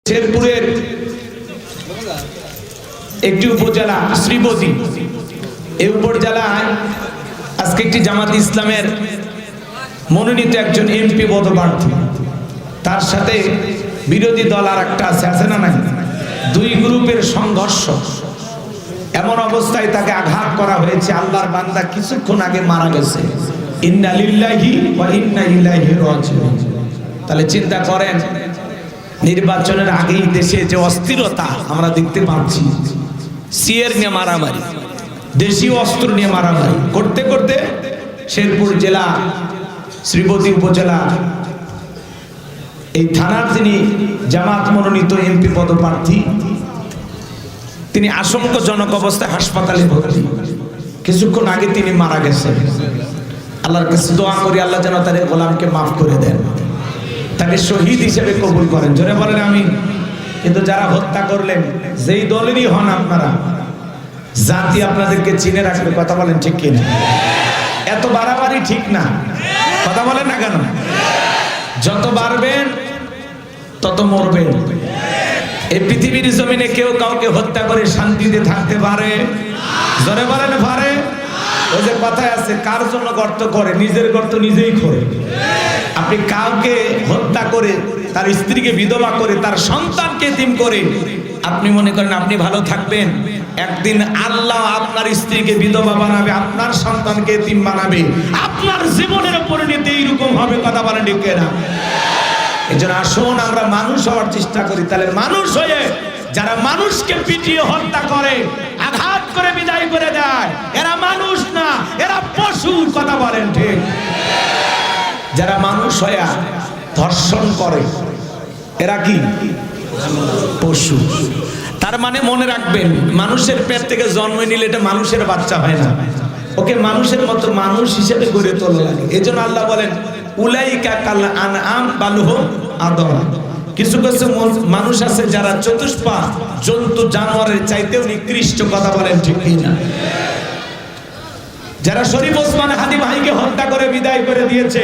শেরপুরের একটি উপজেলা শ্রীবতী, এই উপজেলায় আজকে একটি জামাত ইসলামের মনোনীত একজন এমপি পদপ্রার্থী, তার সাথে বিরোধী দল আর একটা আছে না নাই, দুই গ্রুপের সংঘর্ষ। এমন অবস্থায় তাকে আঘাত করা হয়েছে। আল্লাহর বান্দা কিছুক্ষণ আগে মারা গেছে। ইন্না লিল্লাহি ওয়া ইন্না ইলাইহি রাজিউন। তাহলে চিন্তা করেন, নির্বাচনের আগেই দেশে যে অস্থিরতা আমরা দেখতে পাচ্ছি, সিএর নিয়ে মারামারি, দেশীয় অস্ত্র নিয়ে মারামারি করতে করতে শেরপুর জেলা শ্রীবতী উপজেলা এই থানার যিনি জামাত মনোনীত এমপি পদপ্রার্থী, তিনি আশঙ্কাজনক অবস্থায় হাসপাতালে ভর্তি। কিছুক্ষণ আগে তিনি মারা গেছেন। আল্লাহর কাছে দোয়া করি, আল্লাহ যেন তার গোলামকে মাফ করে দেন, তাকে শহীদ হিসেবে কবুল করেন। জোরে বলেন আমিন। কিন্তু যারা হত্যা করলেন, যেই দলেরই হন আপনারা, জাতি আপনাদেরকে চিনে রাখবে। কথা বলেন ঠিক কিনা? এত বাড়াবাড়ি ঠিক না, কথা বলেন না কেন? যত বাড়বেন তত মরবেন। এই পৃথিবীর জমিনে কেউ কাউকে হত্যা করে শান্তিতে থাকতে পারে? জোরে বলেন পারে? ওই যে কথায় আছে, কার জন্য গর্ত করে, নিজের গর্ত নিজেই করে। আপনি কাউকে হত্যা করে, তার স্ত্রীকে বিধবা করে, তার সন্তানকে এতিম করে আপনি মনে করেন আপনি ভালো থাকবেন? একদিন আল্লাহ আপনার স্ত্রীকে বিধবা বানাবে, আপনার সন্তানকে এতিম বানাবে, আপনার জীবনের পরিণতি এইরকম হবে। কথা বলেন ঠিক না? এই জন্য আসুন আমরা মানুষ হওয়ার চেষ্টা করি। তাহলে মানুষ হয়ে যারা মানুষকে পিটিয়ে হত্যা করে, আঘাত করে বিদায় করে দেয়, এরা মানুষ না, এরা পশু। কথা বলেন ঠিক? যারা মানুষ হয়ে ধর্ষণ করে, এরা কি? পশু। তার মানে মনে রাখবেন, মানুষের পেট থেকে জন্ম নিলে এটা মানুষের বাচ্চা হয় না, ওকে মানুষের মতো মানুষ হিসেবে গড়ে তোলা লাগে। এই জন্য আল্লাহ বলেন উলাইকা কাল আনআম বাল হুম আদল। কিছু কিছু মানুষ আছে যারা চতুষ্পা জন্তু জানোয়ারের চাইতেও নিকৃষ্ট। কথা বলেন ঠিক কিনা? যারা শরীফ ওসমান হাদি ভাইকে হত্যা করে বিদায় করে দিয়েছে,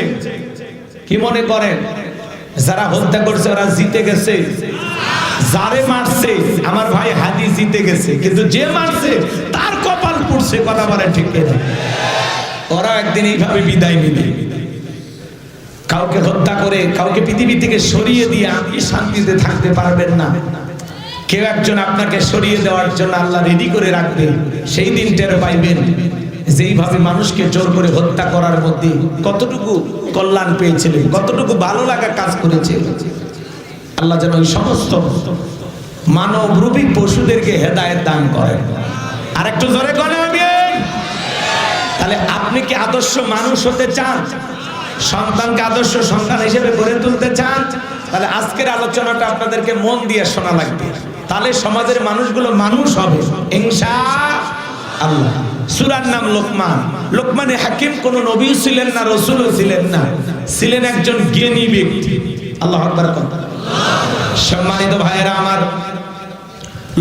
কি মনে করেন যারা হত্যা করছে ওরা জিতে গেছে? যারে মারছে আমার ভাই হাদি জিতে গেছে, কিন্তু যে মারছে তার কপাল পুড়ছে। কথা বলেন ঠিক কিনা? ওরা একদিন এইভাবে বিদায় নিবে। কাউকে হত্যা করে, কাউকে পৃথিবী থেকে সরিয়ে দিয়ে আপনি শান্তিতে থাকতে পারবেন না। কেউ একজন আপনাকে সরিয়ে দেওয়ার জন্য আল্লাহ রেডি করে রাখবে। সেই দিন টের পাইবেন যেইভাবে মানুষকে জোর করে হত্যা করার মধ্যে কতটুকু কল্যাণ পেয়েছিলেন, কতটুকু ভালো লাগা কাজ করেছে। আল্লাহ যেন ওই সমস্ত মানবরূপী পশুদেরকে হেদায়েত দান করেন। আর একটু জোরে করে আমিন। তাহলে আপনি কি আদর্শ মানুষ হতে চান? সন্তানকে আদর্শ সন্তান হিসেবে গড়ে তুলতে চান? তাহলে আজকের আলোচনাটা আপনাদেরকে মন দিয়ে শোনা লাগবে, তাহলে সমাজের মানুষগুলো মানুষ হবে ইনশাআল্লাহ। সূরার নাম লোকমান। লোকমানে হাকিম কোন নবী ছিলেন না, রাসূলও ছিলেন না, ছিলেন একজন জ্ঞানী ব্যক্তি। আল্লাহু আকবার। সম্মানিত ভাইয়েরা আমার,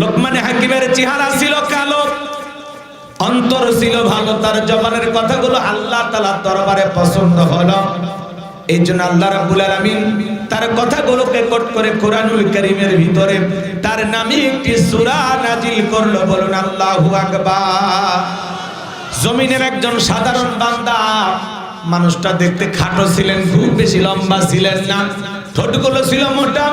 লোকমানে হাকিমের চেহারা ছিল কালো, অন্তর ছিল ভালো, তার জবানের কথাগুলো আল্লাহ তাআলার দরবারে পছন্দ হলো। এই জন্য আল্লাহ রাব্বুল আলামিন তার কথাগুলোকে কোট করে কোরআনুল কারীমের ভিতরে তার নামে একটি সূরা নাজিল করলো। বলুন আল্লাহু আকবার। জমিনের একজন সাধারণ বান্দা, মানুষটা দেখতে খাটো ছিলেন, খুব বেশি লম্বা ছিলেন না, ঠোঁটগুলো ছিল মোটা।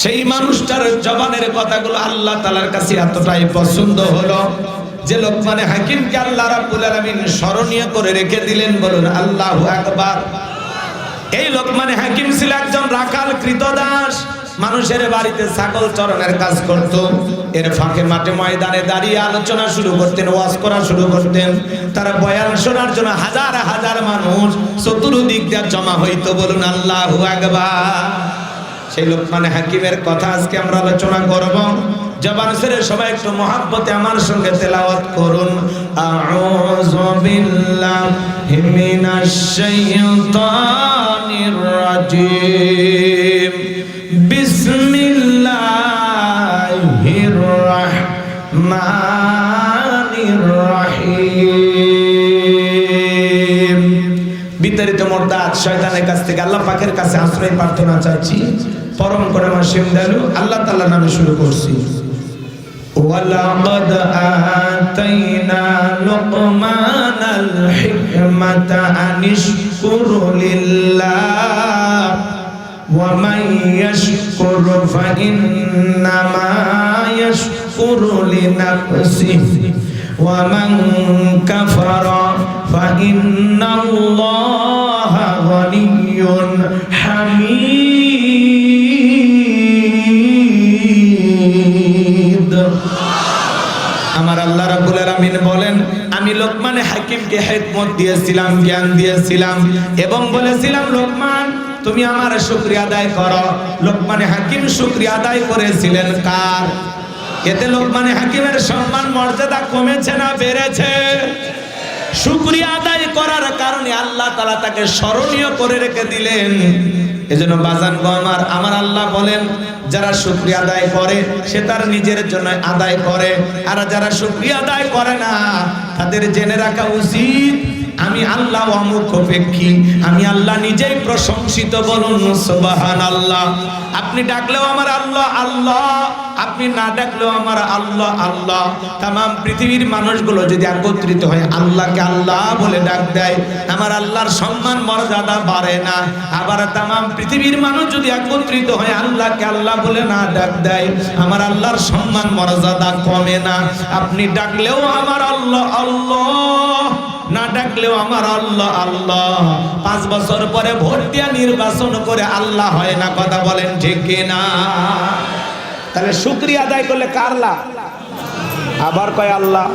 সেই মানুষটার জবানের কথাগুলো আল্লাহ তাআলার কাছে এতটাই পছন্দ হলো যে লোকমানে হাকিমকে আল্লাহ রাব্বুল আলামিন স্মরণীয় করে রেখে দিলেন। বলুন আল্লাহু আকবার। এই লোকমানে হাকিম ছিল একজন রাখাল কৃতদাস, মানুষের বাড়িতে ছাগল চরানোর কাজ করত। এর ফাঁকে মাঠে ময়দানে দাঁড়িয়ে আলোচনা শুরু করতেন, ওয়াজ করা শুরু করতেন। তারা বয়ান শোনার জন্য হাজার হাজার মানুষ চতুর্দিক দিয়ে জমা হইতো। বলুন আল্লাহু আকবার। সেই লোকমানে হাকিমের কথা আজকে আমরা আলোচনা করব। জবান ছেড়ে সবাই একটু মহব্বতে আমার সঙ্গে তেলাওয়াত করুন। আউযু বিল্লাহি মিনাশ শাইতানির রাজিম। বিসমিল্লাহির রাহমানির রাহিম। বিতাড়িত মুরতাদ শয়তানের কাছ থেকে আল্লাহ পাকের কাছে আশ্রয় প্রার্থনা চাচ্ছি। পরম করে অসীম দয়ালু আল্লাহ তাআলা নামে শুরু করছি। ওয়ালাকাদ আতাইনা লুকমানাল হিকমাতা আনিশকুর লিল্লাহ ওয়া মান ইয়াশকুর ফাইন্নামা ইয়াশকুরু লিনাফসিহি ওয়া মান কাফারা ফাইন্নাল্লাহা গনিয়্যুন হামিদ। আমার আল্লাহ রাব্বুল আলামিন বলেন, আমি লোকমান হাকিমকে হিকমত দিয়েছিলাম, জ্ঞান দিয়েছিলাম এবং বলেছিলাম লোকমান তুমি আমার শুকরিয়া আদায় করো। লোকমান হাকিম শুকরিয়া আদায় করেছিলেন কার? এতে লোকমান হাকিমের সম্মান মর্যাদা কমেছে না বেড়েছে? শুকরিয়া আদায় করার কারণে আল্লাহ তাআলা তাকে স্মরণীয় করে রেখে দিলেন। এজন্য বাজান গো আমার আল্লাহ বলেন, যারা শুকরিয়া আদায় করে সে তার নিজের জন্য আদায় করে, আর যারা শুকরিয়া আদায় করে না তাদের জেনে রাখা উচিত আমি আল্লাহ অমুখাপেক্ষী, আমি আল্লাহ নিজেই প্রশংসিত। বলুন সুবহানাল্লাহ। আপনি ডাকলেও আমার আল্লাহ আল্লাহ, আপনি না ডাকলেও আমার আল্লাহ আল্লাহ। তাম পৃথিবীর মানুষগুলো যদি একত্রিত হয় আল্লাহকে আল্লাহ বলে ডাক দেয়, আমার আল্লাহর সম্মান মর্যাদা বাড়ে না। আবার তাম পৃথিবীর মানুষ যদি একত্রিত হয় আল্লাহকে আল্লাহ বলে না ডাক দেয়, আমার আল্লাহর সম্মান মর্যাদা কমে না। আপনি ডাকলেও আমার আল্লাহ আল্লাহ, না ডাকলেও আমার আল্লাহ আল্লাহ। 5 বছর পরে ভোট দিয়া নির্বাচন করে আল্লাহ হয় না, কথা বলেন ঠিক কিনা? তাহলে শুকরিয়া আদায় করলে কার লাভ? আবার কয় আল্লাহ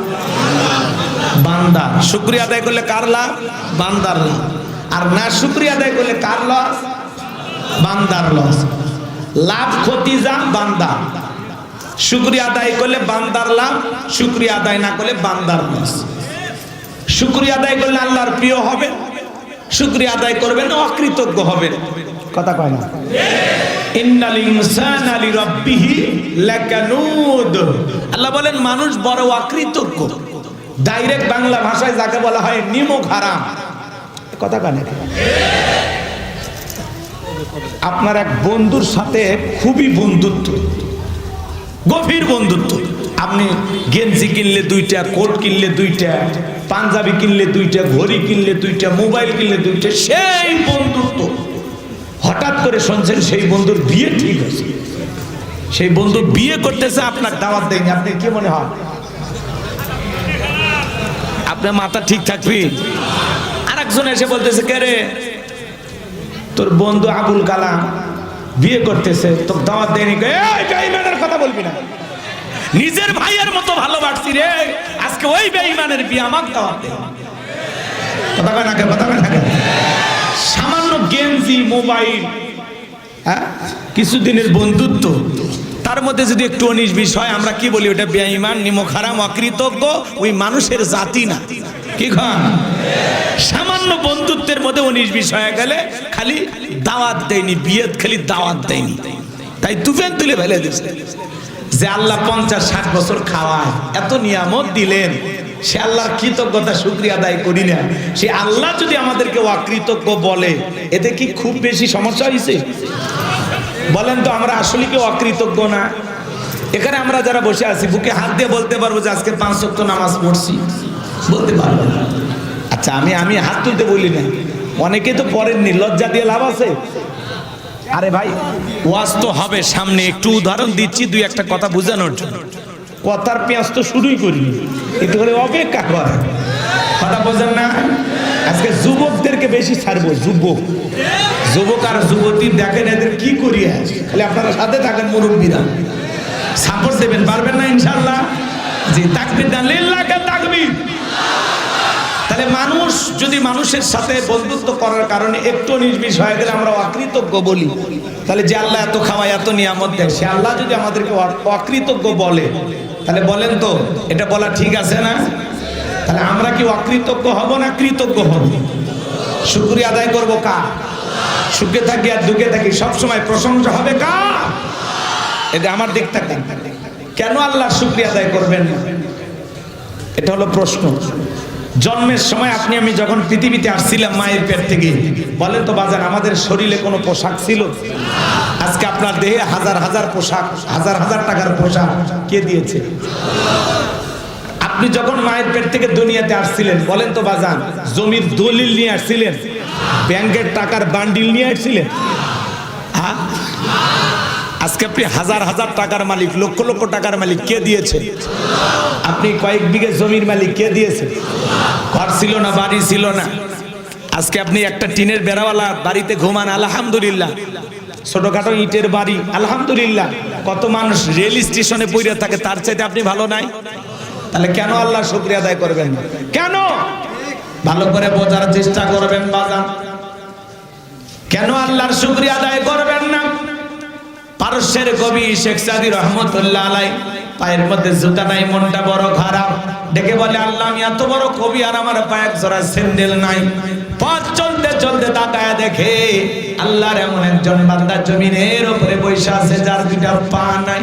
বান্দা। শুকরিয়া আদায় করলে কার লাভ? বান্দার লাভ। আর না শুকরিয়া আদায় করলে কার লস? বান্দার লস। লাভ ক্ষতি যা বান্দা। শুকরিয়া আদায় করলে বান্দার লাভ, শুকরিয়া আদায় না করলে বান্দার লস। শুকরিয়া আদায় করলে আল্লাহর প্রিয় হবে, শুকরিয়া আদায় করবেন অকৃতজ্ঞ হবেন। কথা কয় না? ইন্নাল ইনসানা লিরাব্বিহি লাকানুদ। আল্লাহ বলেন মানুষ বড় অকৃতজ্ঞ। ডাইরেক্ট বাংলা ভাষায় যাকে বলা হয় নিমক হারাম। কথা কয় না? আপনার এক বন্ধুর সাথে খুবই বন্ধুত্ব, গভীর বন্ধুত্ব। আপনি গেঞ্জি কিনলে 2টা, কোট কিনলে 2টা, পাঞ্জাবি কিনলে 2টা, ঘড়ি কিনলে 2টা, মোবাইল কিনলে 2টা, সেই বন্ধুত্ব। হঠাৎ করে শুনছেন সেই বন্ধুর বিয়ে ঠিক আছে, সেই বন্ধু বিয়ে করতেছে, আপনার দাওয়াত দেয়নি। আপনি কি মনে হয়? আপনার মাথা ঠিক থাকবে? আরেকজন এসে বলতেছে, কে রে, তোর বন্ধু আবুল কালাম বিয়ে করতেছে, তোর দাওয়াত দেয়নি। এই বেঈমানের কথা বলবি না, নিজের ভাইয়ের মতো ভালোবাসছি রে, আজকে ওই বেঈমানের বিয়ে আমার দাওয়াত দে। কথা কয় না? কথা কয় না? সামান্য গেঞ্জি, মোবাইল, হ্যাঁ, কিছুদিনের বন্ধুত্ব, তার মধ্যে যদি একটু 19-20 হয়, আমরা কি বলি? ওটা বেঈমান, নিমক হারাম, অকৃতজ্ঞ। ওই মানুষের জাতি না, কি খান? সামান্য বন্ধুত্বের মধ্যে 19-20 হয়ে গেলে খালি দাওয়াত দেয়নি, বিয়ে খালি দাওয়াত দেয়নি, তাই তুফান তুলে ফেলে দিচ্ছে। যে আল্লাহ 50-60 বছর খাওয়ায়, এত নিয়ামত দিলেন, সে আল্লাহর কৃতজ্ঞতা শুকরিয়া আদায় করি না। সে আল্লাহ যদি আমাদেরকে অকৃতজ্ঞ বলে, এতে কি খুব বেশি সমস্যা হয়েছে? বলেন তো, আমরা আসলে কি অকৃতজ্ঞ না? এখানে আমরা যারা বসে আছি বুকে হাত দিয়ে বলতে পারবো যে আজকে 5 ওয়াক্ত নামাজ পড়ছি, বলতে পারবো না। আচ্ছা, আমি হাত তুলতে বলি না, অনেকে তো পড়েননি, লজ্জা দিয়ে লাভ আছে? আরে ভাই, ওয়াজ তো হবে সামনে, একটু উদাহরণ দিচ্ছি 2-1টা কথা বোঝানোর জন্য। কথার পেঁয়াজ তো শুরুই করিনি, একটু করে অপেক্ষা করে। কথা বোঝেন না? আজকে যুবকদেরকে বেশি ছাড়বো। যুবক আর যুবতী দেখেন এদের কি করি আছে, খালি আপনারা সাথে থাকেন, মুরব্বীরা সাপোর্ট দেবেন, পারবেন না ইনশাআল্লাহ? জি, তাকবীর দেন, লিল্লাহি তাকবীর। তাহলে মানুষ যদি মানুষের সাথে বন্ধুত্ব করার কারণে একটু 19-20 হয়ে গেলে আমরা অকৃতজ্ঞ বলি, তাহলে যে আল্লাহ এত খাওয়ায়, এত নিয়ামত দেয়, সে আল্লাহ যদি আমাদেরকে অকৃতজ্ঞ বলে, তাহলে বলেন তো এটা বলা ঠিক আছে না? তাহলে আমরা কি অকৃতজ্ঞ হব না কৃতজ্ঞ হব? শুকরিয়া আদায় করবো কার? সুখে থাকি আর দুঃখে থাকি সবসময় প্রশংসা হবে কার? এটা আমার দিক থাকেন। কেন আল্লাহ শুকরিয়া আদায় করবেন না? এটা হলো প্রশ্ন। জন্মের সময় আপনি আমি যখন পৃথিবীতে আসছিলাম মায়ের পেট থেকে, বলেন তো বাজান আমাদের শরীরে কোনো পোশাক ছিল? আজকে আপনার দেহে হাজার হাজার পোশাক, হাজার হাজার টাকার পোশাক কে দিয়েছে? আপনি যখন মায়ের পেট থেকে দুনিয়াতে আসছিলেন, বলেন তো বাজান জমির দলিল নিয়ে আসছিলেন? ব্যাংকের টাকার বান্ডিল নিয়ে আসছিলেন? আজকে আপনি হাজার হাজার টাকার মালিক, লক্ষ লক্ষ টাকার মালিক কে দিয়েছে? আপনি কয়েক বিঘে জমির মালিক কে দিয়েছে? ঘর ছিল না, বাড়ি ছিল না। আজকে আপনি একটা টিনের বেড়াওয়ালা বাড়িতে ঘুমান, আলহামদুলিল্লাহ। ছোটখাটো ইটের বাড়ি, আলহামদুলিল্লাহ। কত মানুষ রেল স্টেশনে পড়ে থাকে, তার চাইতে আপনি ভালো নাই? তাহলে কেন আল্লাহর শুকরিয়া আদায় করবেন না? কেন? ভালো করে বোঝার চেষ্টা করবেন বাজান, কেন আল্লাহর শুকরিয়া আদায় করবেন না? পারস্যের কবি শেখ সাদি রহমতুল্লাহ আলাই, পায়ের মধ্যে জুতা নাই, মনটা বড় খারাপ, ডেকে বলে আল্লাহ আমি এত বড় কবি আর আমার পায়ে এক জোড়া স্যান্ডেল নাই। পথ চলতে চলতে তাকায় দেখে আল্লাহর এমন একজন বান্দা জমিনের উপরে বসে আছে যার দুইটা পা নাই।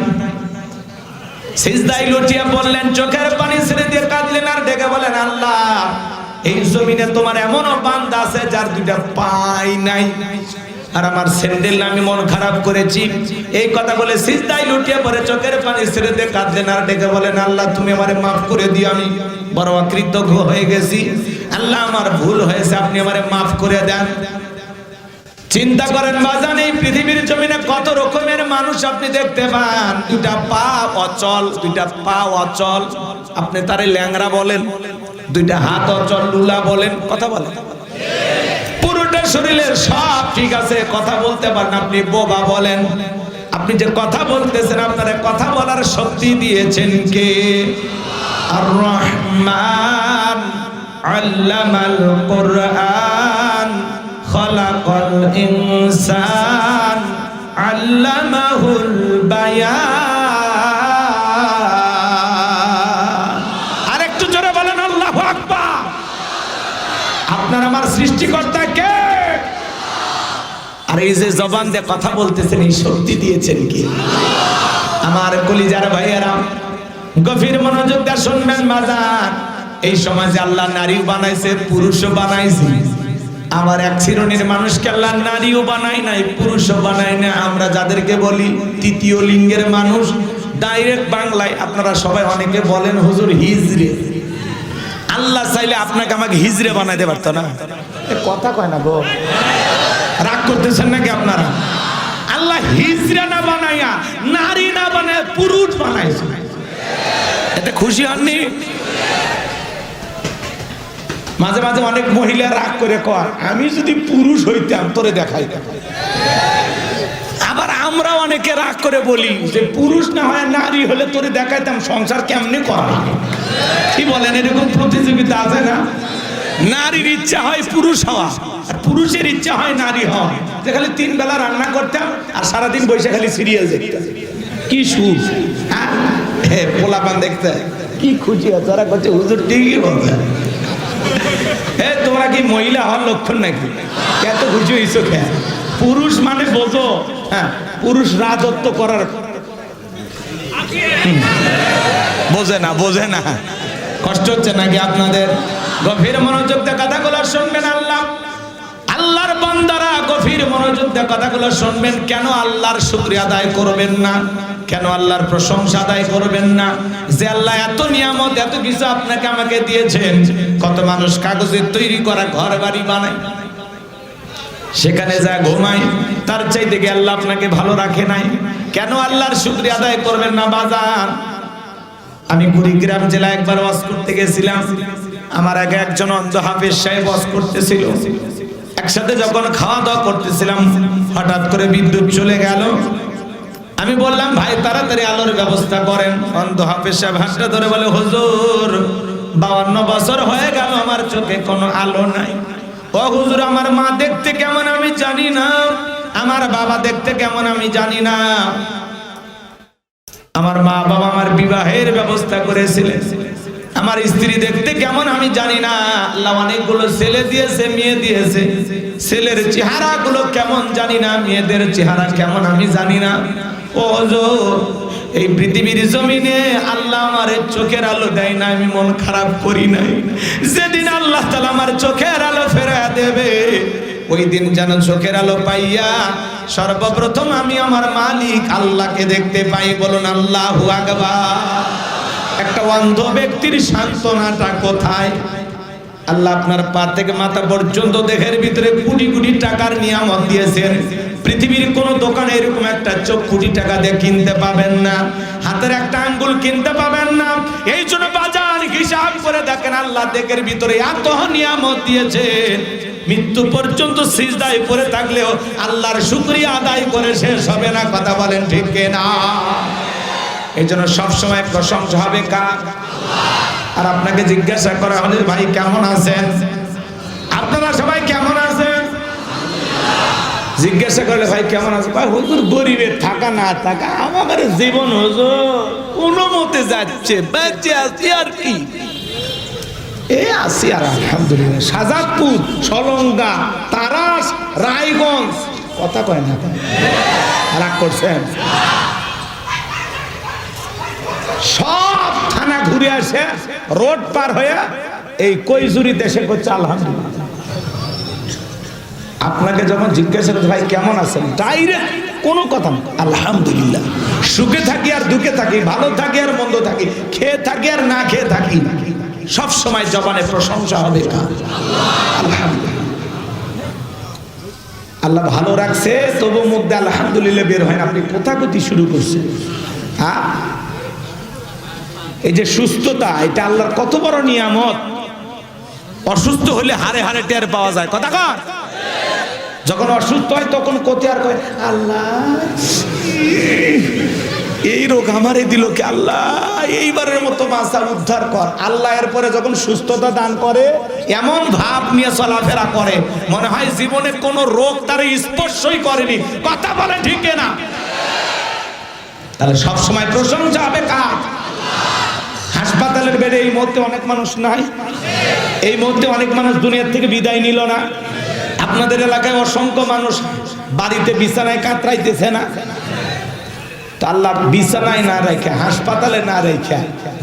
সিজদায় লুটিয়ে বললেন, চোখের পানি ছেড়ে দিয়ে কাঁদলেন আর ডেকে বলেন আল্লাহ এই জমিনে তোমার এমন বান্দা আছে যার দুইটা পাই নাই আর আমার স্যান্ডেল আমি মন খারাপ করেছি। এই কথা বলে সিজদায় লুটিয়ে পড়ে চোখের পানি ছেড়ে দিয়ে কাঁদলেন আর ডেকে বলেন আল্লাহ তুমি আমারে মাফ করে দিও, আমি বড় অকৃতজ্ঞ হয়ে গেছি। আল্লাহ আমার ভুল হয়েছে, আপনি আমারে মাফ করে দেন। চিন্তা করেন বাজান, এই পৃথিবীর জমিনে কত রকমের মানুষ আপনি দেখতে পান, দুইটা পা অচল, দুইটা পা অচল, আপনি তারে ল্যাংড়া বলেন, দুইটা হাত অচল, লুলা বলেন, কথা বলেন। পুরোটা শরীরের সব ঠিক আছে, কথা বলতে পারেন, আপনি বোবা বলেন। আপনি যে কথা বলতেছেন, আপনার কথা বলার শক্তি দিয়েছেন কে? আর রহমান আল্লামাল কুরআন খলাকাল ইনসান আল্লামাহুল বায়ান। আরেকটু জোরে বলেন আল্লাহু আকবার। আপনার আমার সৃষ্টিকর্তা কে? আর এই যে জবান দিয়ে কথা বলতেছেন, এই শক্তি দিয়েছেন কে? আমার কলিজার ভাইয়েরা গভীর মনোযোগ দিয়ে শুনবেন বাজার, এই সমাজে আল্লাহ নারীও বানাইছে, পুরুষও বানাইছে। আবার এক শ্রেণীর মানুষকে আল্লাহ নারীও বানায় নাই, পুরুষও বানায় না। আমরা যাদেরকে বলি তৃতীয় লিঙ্গের মানুষ, ডাইরেক্ট বাংলায় আপনারা সবাই অনেকে বলেন হুজুর হিজড়ে। আল্লাহ চাইলে আপনাকে আমাকে হিজড়ে বানাইতে পারতো না? কথা কয় না গো, রাগ করতেছেন নাকি আপনারা? আল্লাহ হিজড়া না বানাইয়া, নারী না বানায় পুরুষ বানাইছে, এতে খুশি হননি? মাঝে মাঝে অনেক মহিলা রাগ করে কয় আমি যদি পুরুষ হইতাম তোরে দেখাইতাম। আবার আমরা অনেকে রাগ করে বলি যে পুরুষ না হয় নারী হলে তোরে দেখাইতাম সংসার কেমনে করা। কি বলেন, এরকম প্রতিযোগিতা আছে না? নারীর ইচ্ছা হয় পুরুষ হওয়া আর পুরুষের ইচ্ছা হয় নারী হওয়া, যে খালি 3 বেলা রান্না করতাম আর সারাদিন বসে খালি সিরিয়াল দেখতাম। কি সুখ, হ্যাঁ পোলাপান দেখতে কি খুশি আছে, ওরা করছে হুজুর ঠিকই বলছে। তোমরা কি মহিলা হওয়ার লক্ষণ নাকি? এত খুশি হয়েছো কেন? পুরুষ মানে বোঝো, হ্যাঁ পুরুষ রাজত্ব করার, বোঝে না, বোঝে না। কষ্ট হচ্ছে নাকি আপনাদের? গভীর মনোযোগ দিয়ে কথাগুলো শুনবেন। আল্লাহর বান্দারা গভীর মনোযোগ দিয়ে কথাগুলো শুনবেন। কেন আল্লাহর শুকরিয়া আদায় করবেন না? কেন আল্লাহর প্রশংসা আদায় করবেন না? যে আল্লাহ এত নিয়ামত, এত কিছু আপনাকে আমাকে দিয়েছেন। কত মানুষ কাগজের তৈরি করা ঘর বাড়ি বানায়, সেখানে যা ঘুমায়, তার চাইতে গিয়ে আল্লাহ আপনাকে ভালো রাখে নাই। কেন আল্লাহর শুকরিয়া আদায় করবেন না বাজার? আমি কুড়িগ্রাম জেলায় একবার ওয়াজ করতে গেছিলাম। আমার আগে একজন অন্ধ হাফেজ সাহেব ওয়াজ করতেছিল। একসাথে যখন খাওয়া দাওয়া করতেছিলাম, হঠাৎ করে বিদ্যুৎ চলে গেল। আমি বললাম ভাই তাড়াতাড়ি আলোর ব্যবস্থা করেন। অন্ধ হাফেজ সাহেব হাতটা ধরে বলে হুজুর 52 বছর হয়ে গেল আমার চোখে কোনো আলো নাই। ও হুজুর আমার মা দেখতে কেমন আমি জানি না, আমার বাবা দেখতে কেমন আমি জানি না। আমার মা বাবা আমার বিবাহের ব্যবস্থা করেছিলেন, আমার স্ত্রী দেখতে কেমন আমি জানি না। আল্লাহ অনেকগুলো ছেলে দিয়েছে, মেয়ে দিয়েছে, ছেলের চেহারা গুলো কেমন জানি না, মেয়েদের চেহারা কেমন আমি জানি না। ও হুজুর এই পৃথিবীর জমিনে আল্লাহ আমার চোখের আলো দেয় না, আমি মন খারাপ করি নাই। যেদিন আল্লাহ তাআলা আমার চোখের আলো ফেরা দেবে, ওই দিন যেন চোখের আলো পাইয়া সর্বপ্রথম আমি আমার মালিক আল্লাহকে দেখতে পাই। বলুন আল্লাহু আকবার। একটা অন্ধ ব্যক্তির সান্ত্বনাটা কোথায়? আল্লাহ আপনার পা থেকে মাথা পর্যন্ত দেহের ভিতরে কোটি কোটি টাকার নিয়ামত দিয়েছেন। পৃথিবীর কোন দোকানে এরকম একটা চোখ কোটি টাকা দিয়ে কিনতে পাবেন না, হাতের একটা আঙ্গুল কিনতে পাবেন না। এই জন্য বাজার হিসাব করে দেখেন, আল্লাহ দেহের ভিতরে এত নিয়ামত দিয়েছেন, মৃত্যু পর্যন্ত সিজদায় পড়ে থাকলেও আল্লাহর শুকরিয়া আদায় করে শেষ হবে না। কথা বলেন ঠিক কিনা? এই জন্য সবসময় প্রশংসা হবে কার? আর আপনাকে জিজ্ঞাসা করা হলে ভাই কেমন আছেন, আপনারা সবাই কেমন আছেন? জিজ্ঞাসা করলে ভাই কেমন আছে, ভাই হুজুর গরিবের থাকা না থাকা আমার জীবন হুজুর কোনো মতে যাচ্ছে, বেঁচে আছি আর কি। এ আসি আর আলহামদুলিল্লাহ। শাহজাদপুর, সলঙ্গা, তারাস, রায়গঞ্জ, কথা কয় না, রাগ করছেন? সব থানা ঘুরে আসে, রোড পার হয়ে এই কৈজুরি দেশে করছে আলহামদুলিল্লাহ। আপনাকে যখন জিজ্ঞাসা করতে ভাই কেমন আছেন, ডাইরেক্ট কোনো কথা না, আলহামদুলিল্লাহ। সুখে থাকি আর দুঃখে থাকি, ভালো থাকি আর মন্দ থাকি, খেয়ে থাকি আর না খেয়ে থাকি, সব সময় জবানে প্রশংসা হবে আলহামদুলিল্লাহ। আল্লাহ ভালো রাখছে, তবু মধ্যে আলহামদুলিল্লাহ বের হয় না। আপনি কোথাকুতি শুরু করছেন। হ্যাঁ, এই যে সুস্থতা, এটা আল্লাহর কত বড় নিয়ামত। অসুস্থ হলে হারে হারে টের পাওয়া যায়, কথা কর। যখন অসুস্থ হয় তখন কোথা আর কয় আল্লাহ এই রোগ আমারে দিল কে, আল্লাহ এইবারের মতো বাঁচা উদ্ধার কর। আল্লাহ এরপরে যখন সুস্থতা দান করে এমন ভাব নিয়ে চলাফেরা করে, মনে হয় জীবনে কোনো রোগ তার স্পর্শই করেনি। কথা বলে ঠিক না? তাহলে সবসময় প্রশংসা হবে কার? হাসপাতালের বেডে এই মুহূর্তে অনেক মানুষ নাই, এই মুহূর্তে অনেক মানুষ দুনিয়ার থেকে বিদায় নিল না। আপনাদের এলাকায় অসংখ্য মানুষ বাড়িতে বিছানায় কাতরাইতেছে না। তো আল্লাহ বিছানায় না রেখে, হাসপাতালে না রেখে,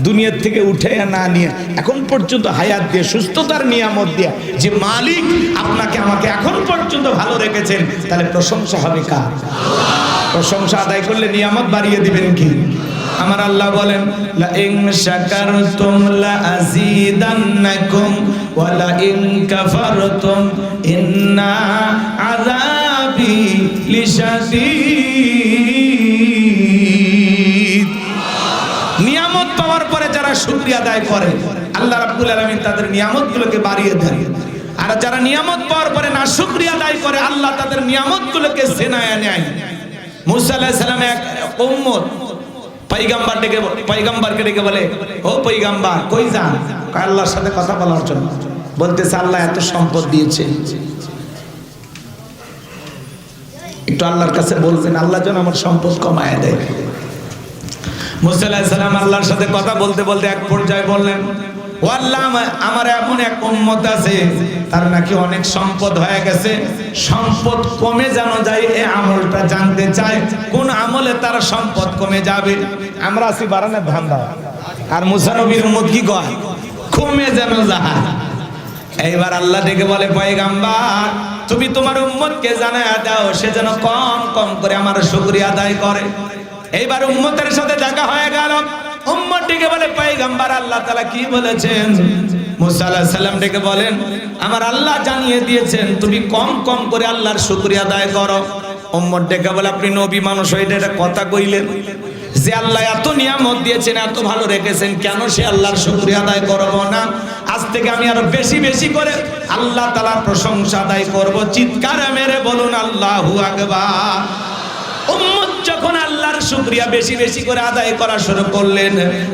দুনিয়ার থেকে উঠে না নিয়ে এখন পর্যন্ত হায়াত দিয়ে, সুস্থতার নিয়ামত দিয়ে যে মালিক আপনাকে আমাকে এখন পর্যন্ত ভালো রেখেছেন, তাহলে প্রশংসা হবে কার? প্রশংসা আদায় করলে নিয়ামত বাড়িয়ে দিবেন কি? আমার আল্লাহ বলেন লা ইন শাকারতুম লা আযীদান্নাকুম ওয়া লা ইন কাফারতুম ইন্না আযাবি লিশাদীদ। নিয়ামত পাওয়ার পরে যারা শুকরিয়া আদায় করে, আল্লাহ রাব্বুল আলামিন তাদের নিয়ামতগুলোকে বাড়িয়ে দেন। আর যারা নিয়ামত পাওয়ার পরে না শুকরিয়া আদায় করে, আল্লাহ তাদের নিয়ামতগুলোকে ছেনায় নেয়। মুসা আলাইহিস সালাম এক উম্মত পয়গম্বরকে ডেকে বলে, ও পয়গম্বর কই যান? আল্লাহর সাথে কথা বলার জন্য। বলতেছে আল্লাহ এত সম্পদ দিয়েছে, একটু আল্লাহর কাছে বলবেন আল্লাহ যেন আমার সম্পদ কমায় দেয়। মুসা আলাইহিস সালাম আল্লাহর সাথে কথা বলতে বলতে এক পর্যায়ে বললেন, ও আল্লাহ আমার এমন এক উম্মত আছে তার নাকি অনেক সম্পদ হয়ে গেছে, সম্পদ কমে যেন যায় এই আমলটা জানতে চায়, কোন আমলে তার সম্পদ কমে যাবে। আমরা আছি বারানে ধান্দা, আর মুসা নবীর উম্মত কি কয়? কমে যেন যায়। এইবার আল্লাহ ডেকে বলে, পয়গম্বর তুমি তোমার উম্মতকে জানায়া দাও সে যেন কম কম করে আমার শুকরিয়া আদায় করে। এইবার উম্মতের সাথে দেখা হয়ে গেল। উম্মত ডেকে বলে, পয়গম্বর আল্লাহ তাআলা কি বলেছেন? মুসা আলাইহিস সালাম ডেকে বলেন, আমার আল্লাহ জানিয়ে দিয়েছেন তুমি কম কম করে আল্লাহর শুকরিয়া আদায় করো। উম্মত ডেকে বলে, আপনি নবী মানুষ হয়ে এটা কথা কইলেন যে আল্লাহ এত নিয়ামত দিয়েছেন, এত ভালো রেখেছেন, কেন সে আল্লাহর শুকরিয়া আদায় করব না? আজ থেকে আমি আরো বেশি বেশি করে আল্লাহ তাআলার প্রশংসা আদায় করব। চিৎকার মেরে বলুন আল্লাহু আকবার। উম্মত যখন আল্লাহর শুকরিয়া বেশি বেশি করে আদায় করা শুরু করলেন,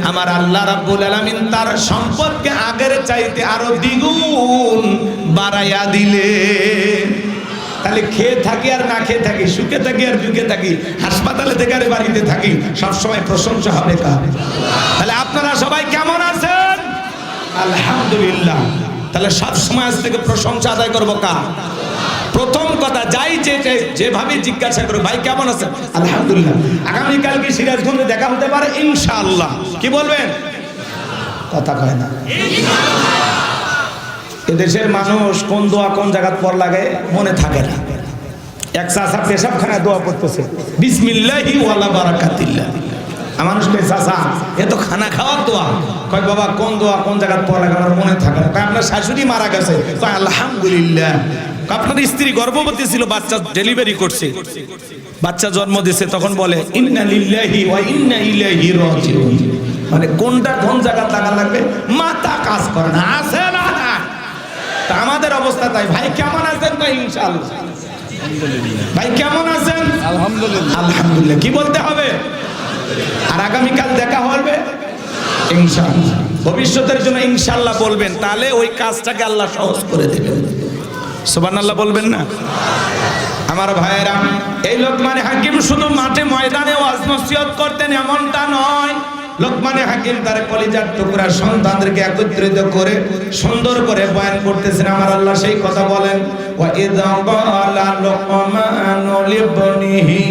আমার আল্লাহ রাব্বুল আলামিন তার সম্পদকে আগের চাইতে আরো দ্বিগুণ বাড়াইয়া দিলেন। তাহলে খেয়ে থাকি আর না খেয়ে থাকি, সুখে থাকি আর দুঃখে থাকি, হাসপাতালে থেকে আর বাড়িতে থাকি, সবসময় প্রশংসা হবে কার? তাহলে আপনারা সবাই কেমন আছেন? আলহামদুলিল্লাহ। তাহলে সবসময় আজ থেকে প্রশংসা আদায় করবো কার? প্রথম কথা, যাই যেভাবে জিজ্ঞাসা করো, ভাই কেমন আছেন? আলহামদুলিল্লাহ। আগামীকাল কি সিরাজগঞ্জে দেখা হতে পারে? ইনশাআল্লাহ। কি বলবেন? কথা কয় না। এদেশের মানুষ কোন দোয়া কোন জায়গায় পর লাগে মনে থাকে না। এক চাচা পেশাবখানায় দোয়া করতেছে, বিসমিল্লাহি ওয়ালা বারাকাতিল্লাহ। মানুষকে চাচা এ তো খানা খাওয়ার দোয়া। কয় বাবা কোন দোয়া কোন জায়গায় পর লাগে আমার মনে থাকে না। কয় আপনার শাশুড়ি মারা গেছে? কয় আলহামদুলিল্লাহ। আপনার স্ত্রী গর্ভবতী ছিল, বাচ্চা ডেলিভারি করছে, বাচ্চা জন্ম দিয়েছে, তখন বলে ইন্না লিল্লাহি ওয়া ইন্না ইলাইহি রাজিউন। মানে কোনটা কোন জায়গা লাগা লাগবে মাথা কাজ করে না। আছে না? তা আমাদের অবস্থা তাই। ভাই কেমন আছেন? ভাই ইনশাআল্লাহ। ভাই কেমন আছেন? আলহামদুলিল্লাহ। আলহামদুলিল্লাহ। কি বলতে হবে? আর আগামীকাল দেখা হবে ইনশাআল্লাহ। ভবিষ্যতের জন্য ইনশাআল্লাহ বলবেন, তাহলে ওই কাজটাকে আল্লাহ সহজ করে দেবেন। সুবহানাল্লাহ বলবেন না? আমার ভাইয়েরা, এই লোকমান হাকিম শুধু মাঠে ময়দানে ওয়াজ নসিহত করতেন এমনটা নয়। লোকমান হাকিম তার কলিজার টুকরা সন্তানদেরকে একত্রিত করে সুন্দর করে বয়ান করতেছেন। আমার আল্লাহ সেই কথা বলেন, ওয়া ইযা ক্বালা লুকমানু লিবনিহি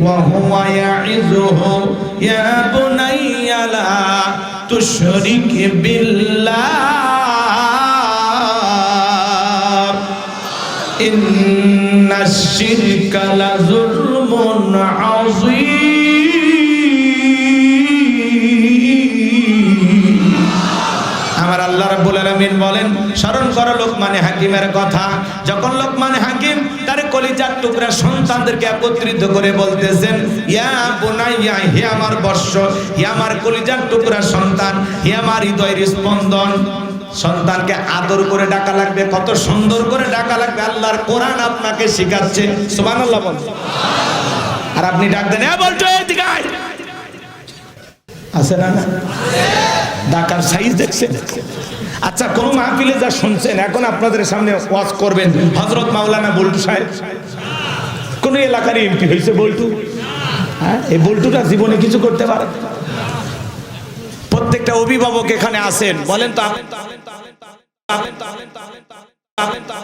ওয়া হুয়া ইয়াইযুহু ইয়া বুনাইয়া লা তুশরিক বিল্লাহ ইন্নাশ শিরকা লাযুলমুন আযীম। আমার আল্লাহ রাব্বুল আলামিন বলেন, স্মরণ করো লোকমান হাকিমের কথা। যখন লোকমান হাকিম তার কলিজার টুকরা সন্তানদেরকে একত্রিত করে বলতেছেন, ইয়া বুনাইয়া, হে আমার বৎস, হে আমার কলিজার টুকরা সন্তান, হে আমার হৃদয়ের স্পন্দন। সন্তানকে আদর করে ডাকা লাগবে, কত সুন্দর করে ডাকা লাগবে। আল্লাহর কোরআন আপনাকে শেখাচ্ছে। সুবহানাল্লাহ বল। আর আপনি ডাক দেন, এ বলছো এদিকে আয়। আছে না? ডাকার সাইজ দেখছেন? আচ্ছা, কোন মাহফিলে যা শুনছেন, এখন আপনাদের সামনে ওয়াজ করবেন হযরত মাওলানা বল্টু সাহেব। কোন এলাকার এমপি হয়েছে বল্টু? হ্যাঁ, এই বল্টুটা জীবনে কিছু করতে পারে? প্রত্যেকটা অভিভাবক এখানে আছেন, বলেন তো